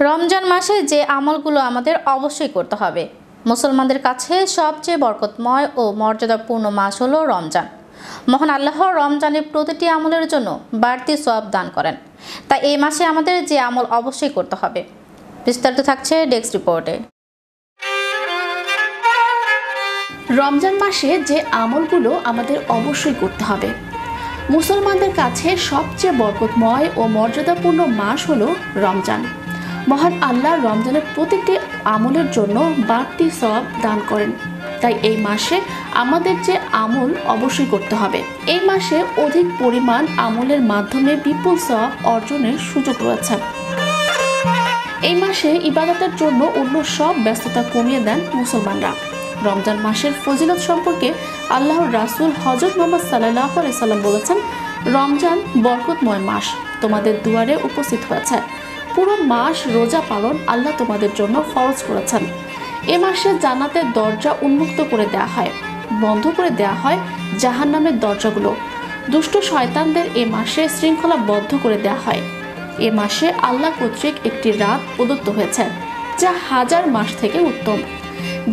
রমজান মাসে যে আমলগুলো আমাদের অবশ্যই করতে হবে। মুসলমানদের কাছে সবচেয়ে বরকতময় ও মর্যাদাপূর্ণ মাস হলো রমজান। মহান আল্লাহ রমজানের প্রতিটি আমলের জন্য বাড়তি সওয়াব দান করেন। তাই এই মাসে আমাদের যে আমল অবশ্যই করতে হবে। বিস্তারিত থাকছে ডেস্ক রিপোর্টে। রমজান মাসে যে আমলগুলো আমাদের অবশ্যই করতে হবে। মুসলমানদের কাছে সবচেয়ে বরকতময় ও মর্যাদাপূর্ণ মাস হলো রমজান। মহান আল্লাহ রমজানের প্রতিটি আমলের জন্য বাড়তি সওয়াব দান করেন। তাই এই মাসে আমাদের যে আমল অবশ্যই করতে হবে। এই মাসে অধিক পরিমাণ আমলের মাধ্যমে বিপুল সওয়াব অর্জনের সুযোগ রয়েছে। এই মাসে ইবাদতের জন্য অন্য সব ব্যস্ততা কমিয়ে দেন মুসলমানরা। রমজান মাসের ফজিলত সম্পর্কে আল্লাহর রাসূল হযরত মুহাম্মদ সাল্লাল্লাহু আলাইহি সাল্লাম বলেছেন, রমজান বরকতময় মাস তোমাদের দুয়ারে উপস্থিত হয়েছে। পুরো মাস রোজা পালন আল্লাহ তোমাদের জন্য ফরজ করেছেন। এ মাসে জান্নাতের দরজা উন্মুক্ত করে দেওয়া হয়, বন্ধ করে দেওয়া হয় জাহান্নামের দরজাগুলো। দুষ্ট শয়তানদের এ মাসে শৃঙ্খলাবদ্ধ করে দেওয়া হয়। এ মাসে আল্লাহ কর্তৃক একটি রাত প্রদত্ত হয়েছে, যা হাজার মাস থেকে উত্তম।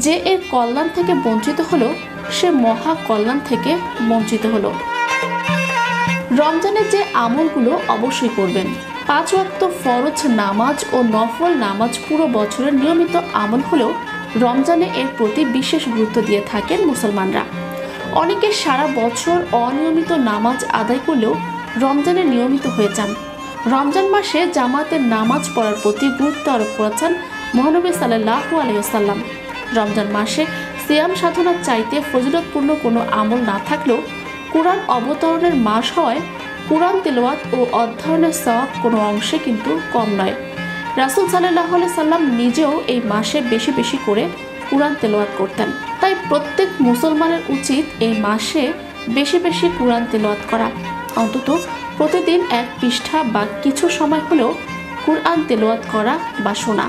যে এর কল্যাণ থেকে বঞ্চিত হলো, সে মহা কল্যাণ থেকে বঞ্চিত হলো। রমজানের যে আমলগুলো অবশ্যই করবেন। 5 ওয়াক্ত ফরজ নামাজ ও নফল নামাজ পুরো বছরের নিয়মিত আমল হলেও রমজানে এর প্রতি বিশেষ গুরুত্ব দিয়ে থাকেন মুসলমানরা। অনেকে সারা বছর অনিয়মিত নামাজ আদায় করলেও রমজানে নিয়মিত হয়ে যান। রমজান মাসে জামাতের নামাজ পড়ার প্রতি গুরুত্ব আরোপ করেছেন মহানবী সাল্লাল্লাহু আলাইহি ওয়াসাল্লাম। রমজান মাসে সিয়াম সাধনার চাইতে ফজিলতপূর্ণ কোনো আমল না থাকলেও কুরআন অবতরণের মাস হওয়ায় কুরআন তেলাওয়াত ও অধ্যয়নের সওয়াব কোনো অংশে কিন্তু কম নয়। রাসূল সাল্লাল্লাহু আলাইহি সাল্লাম নিজেও এই মাসে বেশি বেশি করে কুরআন তেলাওয়াত করতেন। তাই প্রত্যেক মুসলমানের উচিত এই মাসে বেশি বেশি কুরআন তেলাওয়াত করা। অন্তত প্রতিদিন 1 পৃষ্ঠা বা কিছু সময় হলেও কুরআন তেলাওয়াত করা বা শোনা।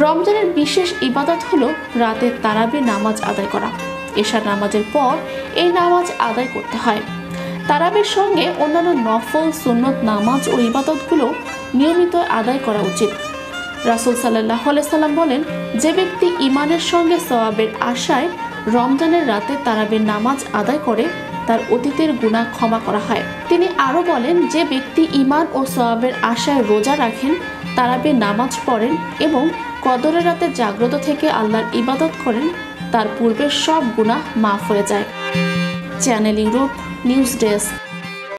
রমজানের বিশেষ ইবাদত হলো রাতের তারাবি নামাজ আদায় করা। এশা নামাজের পর এই নামাজ আদায় করতে হয়। তারাবির সঙ্গে অন্যান্য নফল সুন্নত নামাজ ও ইবাদতগুলো নিয়মিত আদায় করা উচিত। রাসূল সাল্লাল্লাহু আলাইহি সাল্লাম বলেন, যে ব্যক্তি ঈমানের সঙ্গে সওয়াবের আশায় রমজানের রাতে তারাবির নামাজ আদায় করে, তার অতীতের গুনাহ ক্ষমা করা হয়। তিনি আরও বলেন, যে ব্যক্তি ঈমান ও সওয়াবের আশায় রোজা রাখেন, তারাবির নামাজ পড়েন এবং কদরের রাতে জাগ্রত থেকে আল্লাহর ইবাদত করেন, তার পূর্বের সব গুনাহ মাফ হয়ে যায়। Channel Europe news desk.